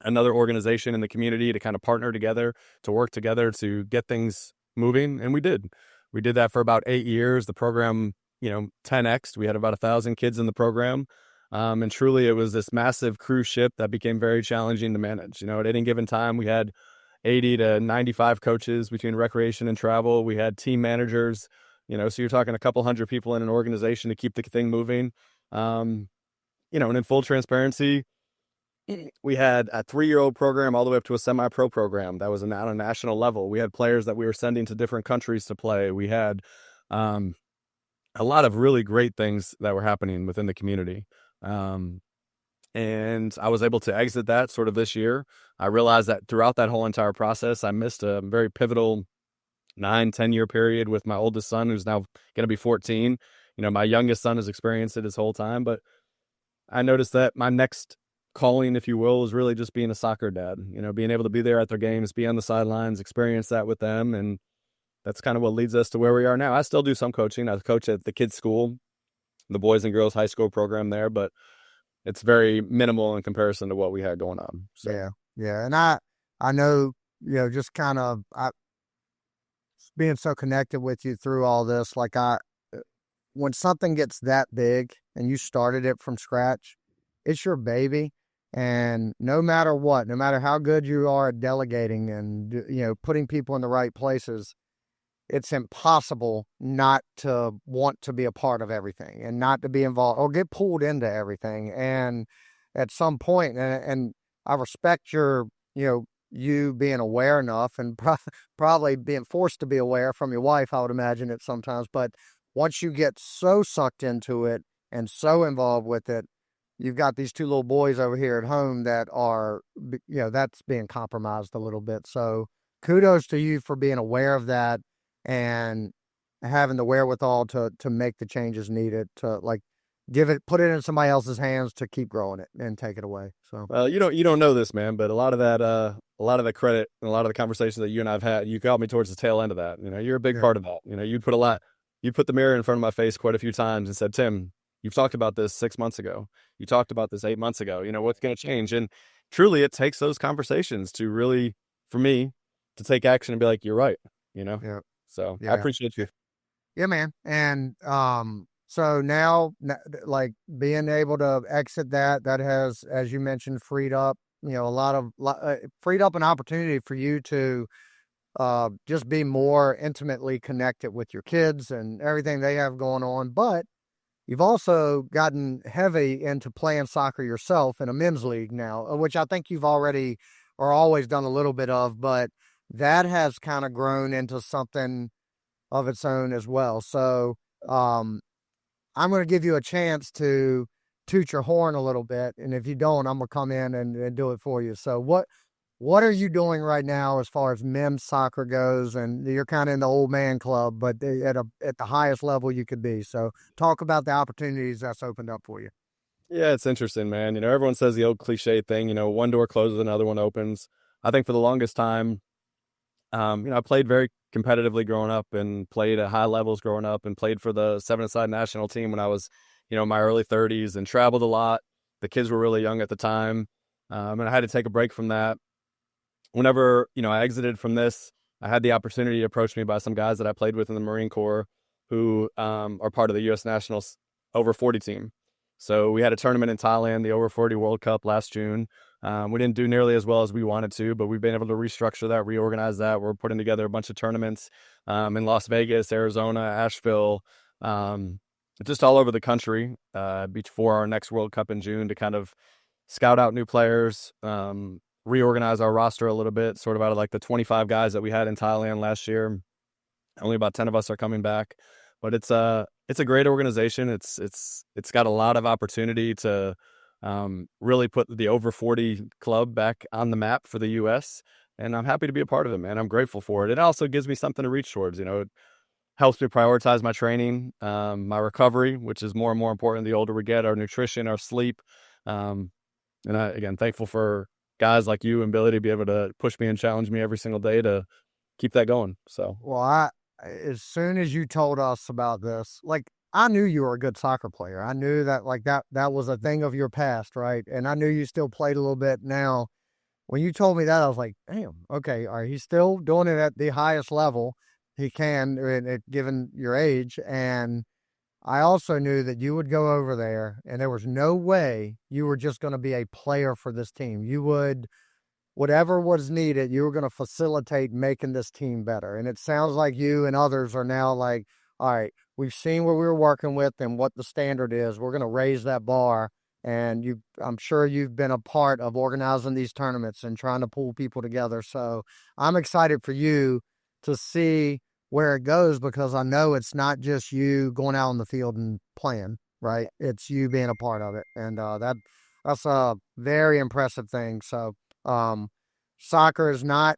another organization in the community to kind of partner together, to work together to get things moving. And we did. We did that for about 8 years. The program, 10X'd. We had about 1,000 kids in the program. And truly, it was this massive cruise ship that became very challenging to manage. At any given time, we had 80 to 95 coaches between recreation and travel. We had team managers, so you're talking a couple hundred people in an organization to keep the thing moving. And in full transparency, we had a 3-year-old program all the way up to a semi-pro program that was on a national level. We had players that we were sending to different countries to play. We had a lot of really great things that were happening within the community. And I was able to exit that sort of this year. I realized that throughout that whole entire process, I missed a very pivotal 9-10 year period with my oldest son, who's now going to be 14. My youngest son has experienced it his whole time, but I noticed that my next calling, if you will, is really just being a soccer dad, being able to be there at their games, be on the sidelines, experience that with them. And that's kind of what leads us to where we are now. I still do some coaching. I coach at the kids' school, the boys and girls high school program there, but it's very minimal in comparison to what we had going on. So. Yeah. Yeah. And I know, just kind of being so connected with you through all this, like when something gets that big and you started it from scratch, it's your baby. And no matter what, no matter how good you are at delegating and, putting people in the right places, it's impossible not to want to be a part of everything and not to be involved or get pulled into everything. And at some point, and I respect you being aware enough and probably being forced to be aware from your wife, I would imagine it sometimes. But once you get so sucked into it and so involved with it, you've got these two little boys over here at home that are, that's being compromised a little bit. So kudos to you for being aware of that and having the wherewithal to make the changes needed to put it in somebody else's hands to keep growing it and take it away. So, well, you don't know this, man, but a lot of the credit and a lot of the conversations that you and I've had, you got me towards the tail end of that. You're a big part of that. You put the mirror in front of my face quite a few times and said, Tim, you've talked about this 6 months ago. You talked about this 8 months ago. What's going to change? And truly it takes those conversations to really, for me, to take action and be like, you're right. Yeah. So Yeah. I appreciate you. Yeah, man. And, so now, like being able to exit that has, as you mentioned, freed up, freed up an opportunity for you to just be more intimately connected with your kids and everything they have going on. But you've also gotten heavy into playing soccer yourself in a men's league now, which I think you've already or always done a little bit of, but that has kind of grown into something of its own as well. So, I'm going to give you a chance to toot your horn a little bit. And if you don't, I'm going to come in and do it for you. So what are you doing right now as far as men's soccer goes? And you're kind of in the old man club, but at the highest level you could be. So talk about the opportunities that's opened up for you. Yeah, it's interesting, man. Everyone says the old cliche thing, one door closes, another one opens. I think for the longest time, I played very competitively growing up and played at high levels growing up and played for the 7-a-side national team when I was, in my early 30s and traveled a lot. The kids were really young at the time. And I had to take a break from that. Whenever, I exited from this, I had the opportunity approached me by some guys that I played with in the Marine Corps who are part of the U.S. National over 40 team. So we had a tournament in Thailand, the over 40 World Cup last June. We didn't do nearly as well as we wanted to, but we've been able to restructure that, reorganize that. We're putting together a bunch of tournaments in Las Vegas, Arizona, Asheville, just all over the country before our next World Cup in June to kind of scout out new players, reorganize our roster a little bit, sort of out of like the 25 guys that we had in Thailand last year. Only about 10 of us are coming back, but it's a great organization. It's got a lot of opportunity to really put the over 40 club back on the map for the U.S. And I'm happy to be a part of it, man. I'm grateful for it. It also gives me something to reach towards. It helps me prioritize my training, my recovery, which is more and more important the older we get, our nutrition, our sleep. And again, thankful for guys like you and Billy to be able to push me and challenge me every single day to keep that going. So, well, as soon as you told us about this, I knew you were a good soccer player. I knew that that was a thing of your past, right? And I knew you still played a little bit now. When you told me that, I was like, damn, okay, all right, he's still doing it at the highest level he can, given your age. And I also knew that you would go over there, and there was no way you were just going to be a player for this team. You would, whatever was needed, you were going to facilitate making this team better. And it sounds like you and others are now like, all right, we've seen what we were working with and what the standard is. We're going to raise that bar. And I'm sure you've been a part of organizing these tournaments and trying to pull people together. So I'm excited for you to see where it goes, because I know it's not just you going out on the field and playing, right? It's you being a part of it. And That's a very impressive thing. So, soccer is not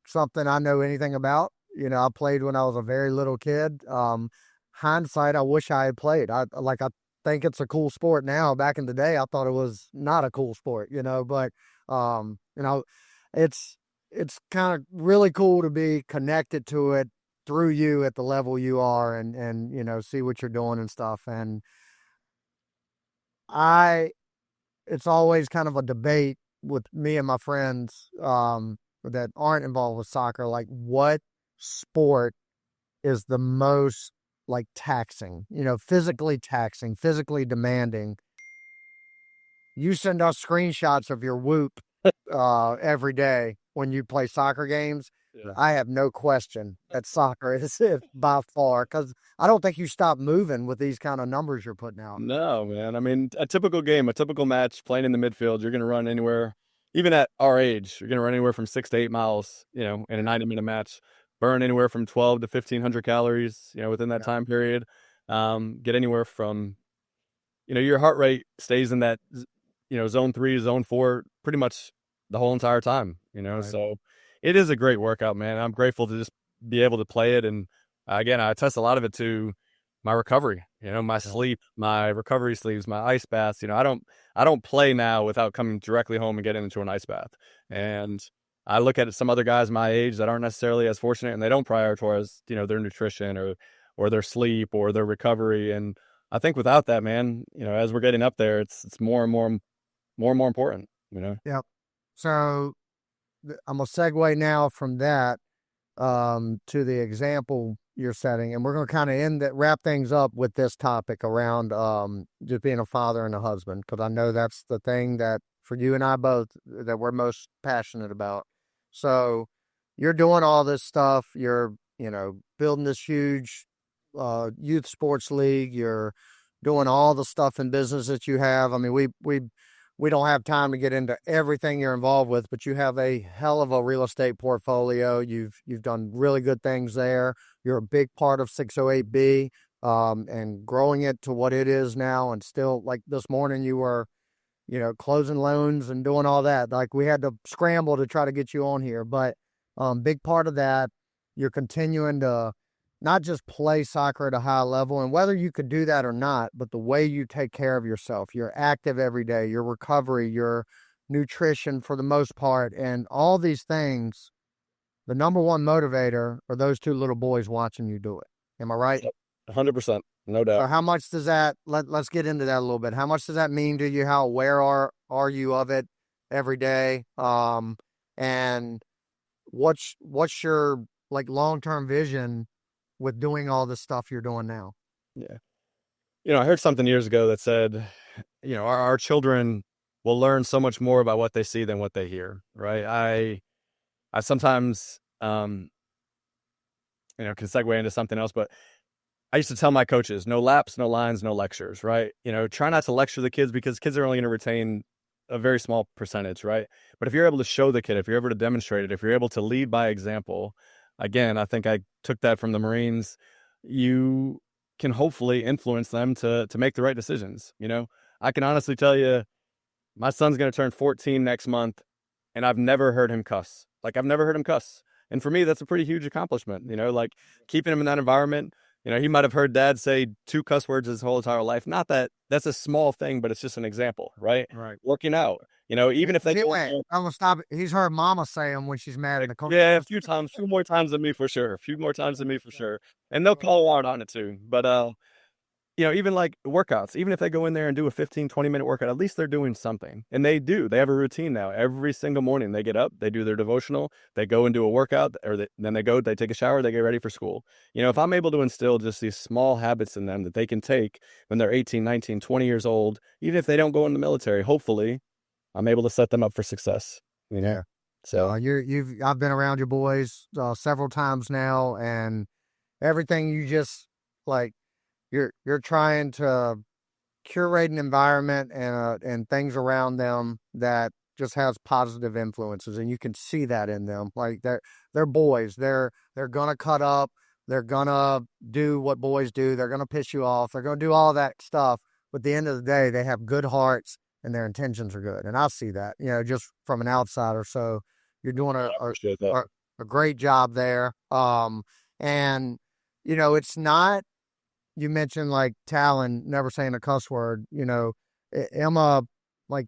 something I know anything about. I played when I was a very little kid. Hindsight, I wish I had played. I think it's a cool sport now. Back in the day, I thought it was not a cool sport, but um, you know, it's kind of really cool to be connected to it through you at the level you are and see what you're doing and stuff. And I it's always kind of a debate with me and my friends that aren't involved with soccer, like what sport is the most like taxing, physically taxing, physically demanding. You send us screenshots of your whoop every day when you play soccer games. Yeah. I have no question that soccer is it by far because I don't think you stop moving with these kind of numbers you're putting out. No, man. I mean, a typical game, a typical match, playing in the midfield, you're going to run anywhere, even at our age, you're going to run anywhere from 6 to 8 miles, in a 90-minute match, burn anywhere from 12 to 1,500 calories, within that Yeah. time period. Get anywhere from, your heart rate stays in that, zone 3, zone 4, pretty much the whole entire time, Right. So it is a great workout, man. I'm grateful to just be able to play it. And again, I attest a lot of it to my recovery, my Yeah. sleep, my recovery sleeves, my ice baths. I don't play now without coming directly home and getting into an ice bath. And I look at some other guys my age that aren't necessarily as fortunate and they don't prioritize, their nutrition or their sleep or their recovery. And I think without that, man, as we're getting up there, it's more and more important. Yep. So I'm gonna segue now from that to the example you're setting, and we're gonna kind of wrap things up with this topic around just being a father and a husband, because I know that's the thing that for you and I both that we're most passionate about. So you're doing all this stuff. You're building this huge youth sports league. You're doing all the stuff in business that you have. I mean, we don't have time to get into everything you're involved with, but you have a hell of a real estate portfolio. You've done really good things there. You're a big part of 608B, and growing it to what it is now. And still, like this morning, you were, closing loans and doing all that. Like we had to scramble to try to get you on here, but big part of that, you're continuing to not just play soccer at a high level, and whether you could do that or not, but the way you take care of yourself, you're active every day, your recovery, your nutrition for the most part, and all these things, the number one motivator are those two little boys watching you do it. Am I right? Yep. 100%, no doubt. So how much does that, let's get into that a little bit. How much does that mean to you? How aware are you of it every day? And what's your like long-term vision with doing all the stuff you're doing now? Yeah. I heard something years ago that said, our children will learn so much more about what they see than what they hear, right? I sometimes, can segue into something else, but I used to tell my coaches, no laps, no lines, no lectures, right? Try not to lecture the kids because kids are only going to retain a very small percentage, right? But if you're able to show the kid, if you're able to demonstrate it, if you're able to lead by example, again, I think I took that from the Marines, you can hopefully influence them to make the right decisions. I can honestly tell you, my son's going to turn 14 next month, and I've never heard him cuss. Like, I've never heard him cuss. And for me, that's a pretty huge accomplishment, like keeping him in that environment. He might have heard dad say 2 cuss words his whole entire life. Not that that's a small thing, but it's just an example, right? Right. Working out, even if they go, Anyway, I'm gonna stop it. He's heard mama say them when she's mad in the car. yeah, a few more times than me for sure. A few more times than me for sure. And they'll call out on it too. But even like workouts, even if they go in there and do a 15, 20-minute workout, at least they're doing something. And they do. They have a routine now. Every single morning they get up, they do their devotional, they go and do a workout, then they take a shower, they get ready for school. If I'm able to instill just these small habits in them that they can take when they're 18, 19, 20 years old, even if they don't go in the military, hopefully I'm able to set them up for success. Yeah. So I've been around your boys several times now, and everything you just like, you're trying to curate an environment and things around them that just has positive influences, and you can see that in them. Like they're boys. They're gonna cut up. They're gonna do what boys do. They're gonna piss you off. They're gonna do all that stuff. but at the end of the day, they have good hearts and their intentions are good. And I see that, just from an outsider. So you're doing I appreciate that. a great job there. And, it's not, you mentioned like Talon never saying a cuss word, Emma, like,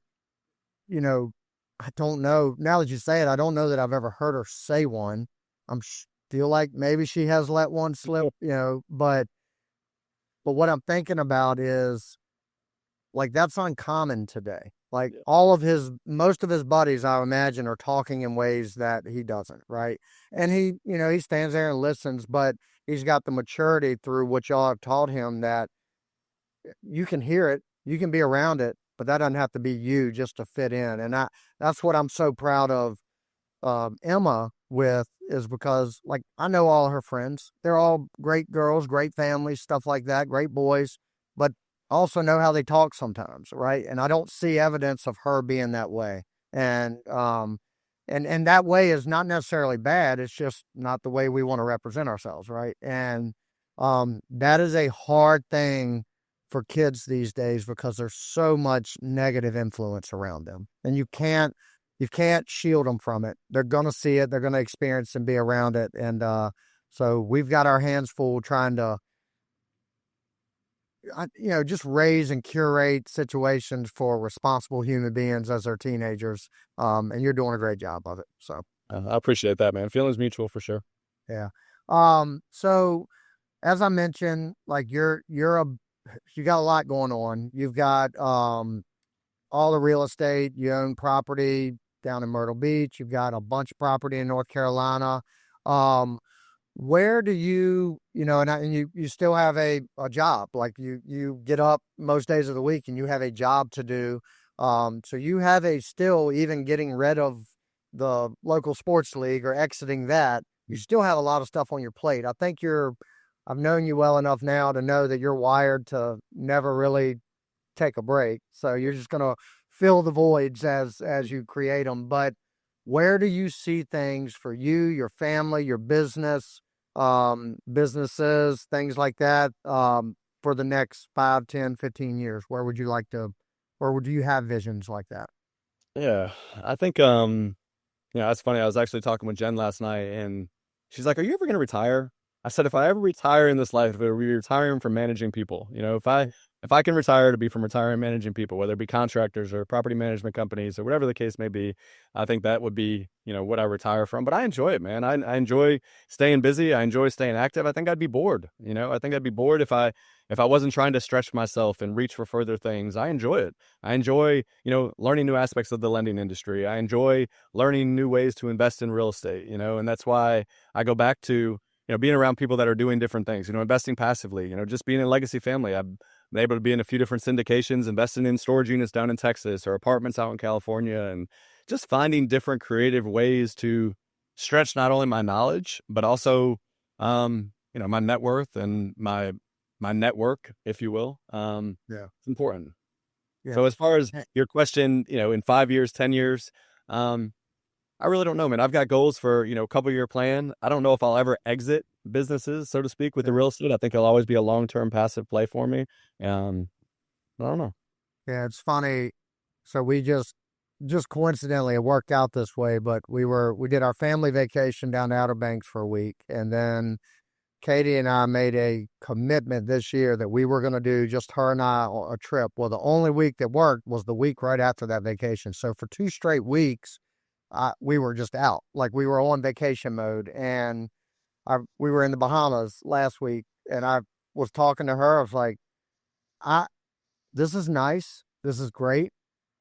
you know, I don't know. Now that you say it, I don't know that I've ever heard her say one. I'm feel like maybe she has let one slip, but what I'm thinking about is like that's uncommon today. Like most of his buddies, I imagine, are talking in ways that he doesn't, right? And he stands there and listens, but he's got the maturity through what y'all have taught him that you can hear it, you can be around it, but that doesn't have to be you just to fit in. And that's what I'm so proud of Emma with, is because like I know all her friends. They're all great girls, great families, stuff like that, great boys, but also know how they talk sometimes, right? And I don't see evidence of her being that way. And that way is not necessarily bad. It's just not the way we want to represent ourselves, right? And that is a hard thing for kids these days because there's so much negative influence around them. And you can't shield them from it. They're going to see it. They're going to experience and be around it. And so we've got our hands full trying to, just raise and curate situations for responsible human beings as they're teenagers. And you're doing a great job of it. So I appreciate that, man. Feelings mutual for sure. yeah. So as I mentioned, like you got a lot going on. You've got all the real estate. You own property down in Myrtle Beach. You've got a bunch of property in North Carolina. Where do and you still have a job, like you get up most days of the week and you have a job to do. So you have still, even getting rid of the local sports league or exiting that, you still have a lot of stuff on your plate. I've known you well enough now to know that you're wired to never really take a break. So you're just going to fill the voids as you create them. But where do you see things for you, your family, your business, businesses, things like that, for the next 5, 10, 15 years? Where would you have visions like that? Yeah, I think that's funny. I was actually talking with Jen last night, and she's like, "Are you ever going to retire?" I said, "If I ever retire in this life, it will be retiring from managing people. If I can retire to be from retiring managing people, whether it be contractors or property management companies or whatever the case may be, I think that would be, what I retire from. But I enjoy it, man. I enjoy staying busy. I enjoy staying active. I think I'd be bored. I think I'd be bored if I wasn't trying to stretch myself and reach for further things. I enjoy it. I enjoy, learning new aspects of the lending industry. I enjoy learning new ways to invest in real estate, and that's why I go back to, being around people that are doing different things, investing passively, just being a legacy family. I'm able to be in a few different syndications, investing in storage units down in Texas or apartments out in California, and just finding different creative ways to stretch not only my knowledge, but also, my net worth and my network, if you will. Yeah. It's important. Yeah. So as far as your question, in 5 years, 10 years, I really don't know, man. I've got goals for, a couple year plan. I don't know if I'll ever exit businesses, so to speak, with the real estate. I think it'll always be a long-term passive play for me. I don't know. Yeah, it's funny. So we just coincidentally, it worked out this way, but we did our family vacation down to Outer Banks for a week. And then Katie and I made a commitment this year that we were going to do, just her and I, a trip. Well, the only week that worked was the week right after that vacation. So for 2 straight weeks, we were just out, like we were on vacation mode. And we were in the Bahamas last week, and I was talking to her. I was like, this is nice. This is great.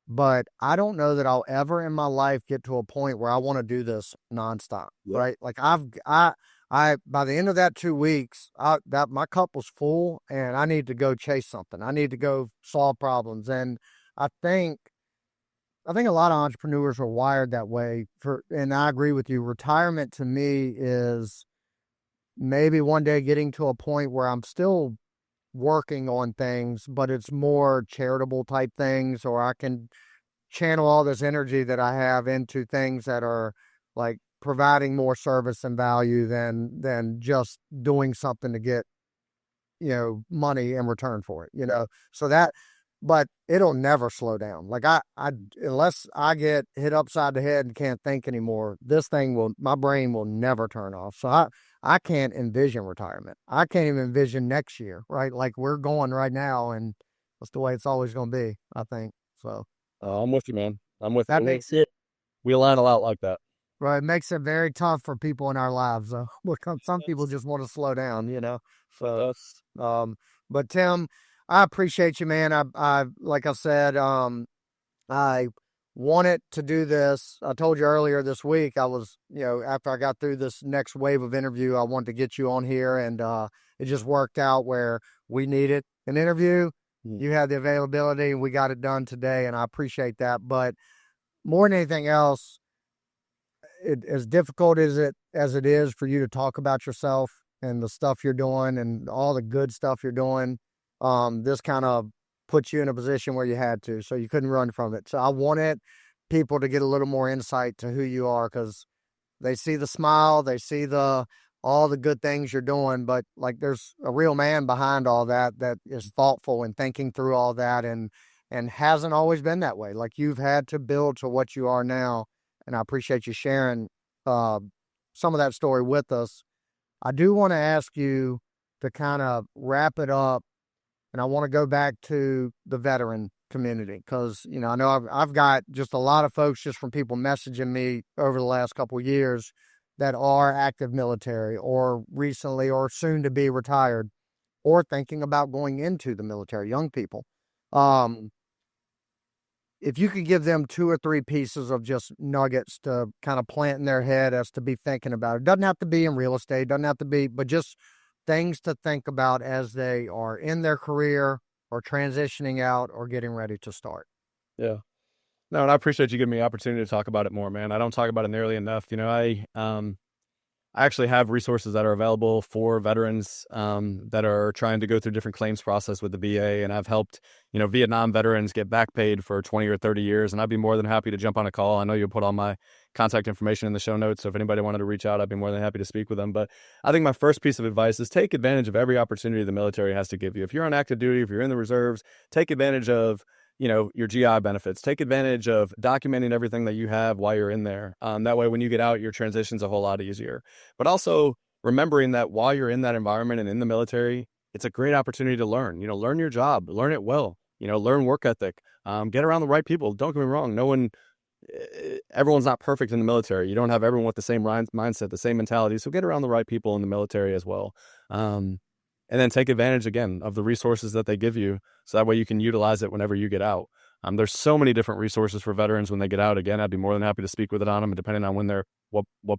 But I don't know that I'll ever in my life get to a point where I want to do this nonstop. Yeah. Right. Like by the end of that 2 weeks, that my cup was full and I need to go chase something. I need to go solve problems. And I think a lot of entrepreneurs are wired that way and I agree with you. Retirement to me is maybe one day getting to a point where I'm still working on things, but it's more charitable type things, or I can channel all this energy that I have into things that are like providing more service and value than just doing something to get, money in return for it. So that, but it'll never slow down. Like unless I get hit upside the head and can't think anymore, my brain will never turn off. So I can't envision retirement. I can't even envision next year, right? Like we're going right now, and that's the way it's always going to be, I think. So I'm with you, man. I'm with that you. makes it We align a lot like that. right. It makes it very tough for people in our lives, though. Because some people just want to slow down. So, but Tim, I appreciate you, man. I like I said, I wanted to do this. I told you earlier this week, I was, after I got through this next wave of interview, I wanted to get you on here, and it just worked out where we needed an interview. You had the availability, and we got it done today, and I appreciate that. But more than anything else, as difficult as it is for you to talk about yourself and the stuff you're doing and all the good stuff you're doing, this kind of puts you in a position where you had to, so you couldn't run from it. So I wanted people to get a little more insight to who you are, because they see the smile, they see all the good things you're doing, but like there's a real man behind all that is thoughtful and thinking through all that, and hasn't always been that way. Like you've had to build to what you are now, and I appreciate you sharing some of that story with us. I do want to ask you to kind of wrap it up, and I want to go back to the veteran community, because I know I've got just a lot of folks just from people messaging me over the last couple of years that are active military or recently or soon to be retired or thinking about going into the military, young people. If you could give them 2 or 3 pieces of just nuggets to kind of plant in their head as to be thinking about, it doesn't have to be in real estate, doesn't have to be, but just things to think about as they are in their career or transitioning out or getting ready to start. Yeah. No, and I appreciate you giving me the opportunity to talk about it more, man. I don't talk about it nearly enough. I actually have resources that are available for veterans that are trying to go through different claims process with the VA, and I've helped, Vietnam veterans get back paid for 20 or 30 years, and I'd be more than happy to jump on a call. I know you'll put all my contact information in the show notes, so if anybody wanted to reach out, I'd be more than happy to speak with them. But I think my first piece of advice is take advantage of every opportunity the military has to give you. If you're on active duty, if you're in the reserves, take advantage of your GI benefits. Take advantage of documenting everything that you have while you're in there. That way, when you get out, your transition's a whole lot easier. But also remembering that while you're in that environment and in the military, it's a great opportunity to learn. Learn your job, learn it well. Learn work ethic. Get around the right people. Don't get me wrong. Everyone's not perfect in the military. You don't have everyone with the same mindset, the same mentality. So get around the right people in the military as well. And then take advantage, again, of the resources that they give you, so that way you can utilize it whenever you get out. There's so many different resources for veterans when they get out. Again, I'd be more than happy to speak with it on them, depending on when they're, what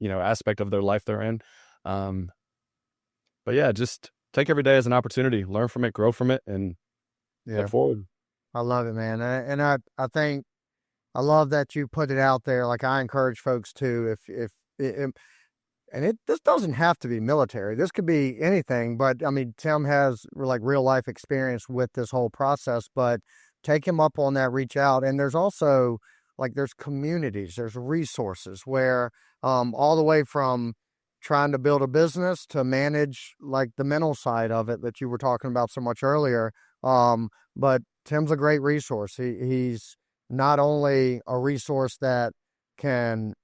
aspect of their life they're in. But yeah, just take every day as an opportunity, learn from it, grow from it, and look forward. I love it, man. And I think I love that you put it out there. Like I encourage folks to, this doesn't have to be military. This could be anything, but I mean, Tim has like real life experience with this whole process, but take him up on that, reach out. And there's also there's communities, there's resources where, all the way from trying to build a business to manage like the mental side of it that you were talking about so much earlier. But Tim's a great resource. He's not only a resource that can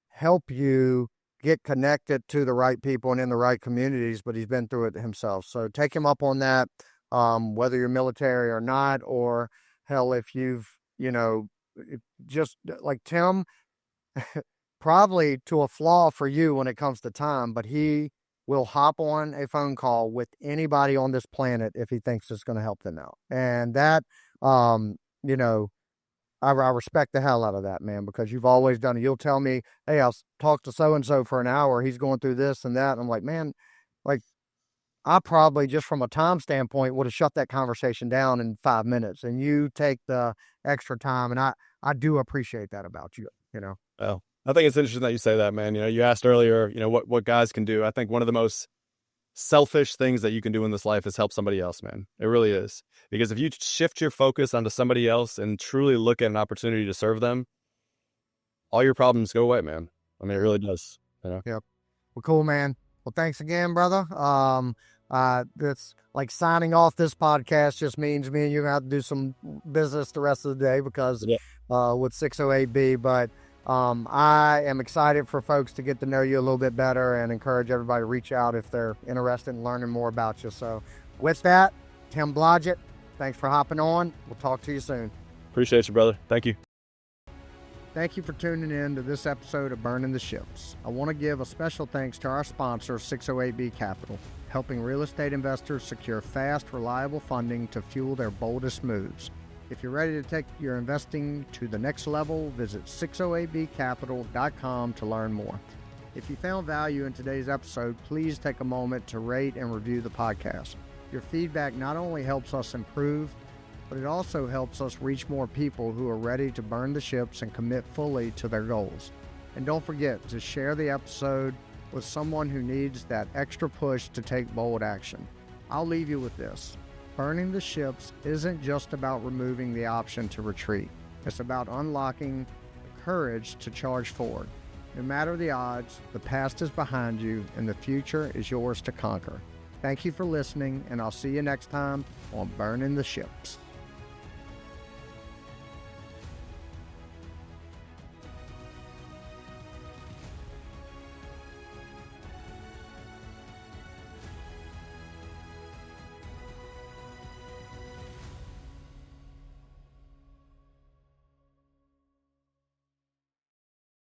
help you get connected to the right people and in the right communities, but he's been through it himself. So take him up on that, whether you're military or not, or hell, if you've, just like Tim, probably to a flaw for you when it comes to time, but he will hop on a phone call with anybody on this planet if he thinks it's going to help them out. And that, I respect the hell out of that, man, because you've always done it. You'll tell me, hey, I'll talk to so-and-so for an hour. He's going through this and that. And I'm like, man, I probably just from a time standpoint would have shut that conversation down in 5 minutes, and you take the extra time. And I do appreciate that about you, Well, I think it's interesting that you say that, man. You asked earlier, what guys can do. I think one of the most selfish things that you can do in this life is help somebody else, man. It really is. Because if you shift your focus onto somebody else and truly look at an opportunity to serve them, all your problems go away, man. I mean, it really does. Yep. Well, cool, man. Well, thanks again, brother. That's like signing off this podcast just means me and you're gonna have to do some business the rest of the day because with 608B. But I am excited for folks to get to know you a little bit better and encourage everybody to reach out if they're interested in learning more about you. So with that, Tim Blodgett, thanks for hopping on. We'll talk to you soon. Appreciate you, brother. Thank you. Thank you for tuning in to this episode of Burning the Ships. I want to give a special thanks to our sponsor, 608B Capital, helping real estate investors secure fast, reliable funding to fuel their boldest moves. If you're ready to take your investing to the next level, visit 608bcapital.com to learn more. If you found value in today's episode, please take a moment to rate and review the podcast. Your feedback not only helps us improve, but it also helps us reach more people who are ready to burn the ships and commit fully to their goals. And don't forget to share the episode with someone who needs that extra push to take bold action. I'll leave you with this. Burning the ships isn't just about removing the option to retreat. It's about unlocking the courage to charge forward. No matter the odds, the past is behind you and the future is yours to conquer. Thank you for listening, and I'll see you next time on Burning the Ships.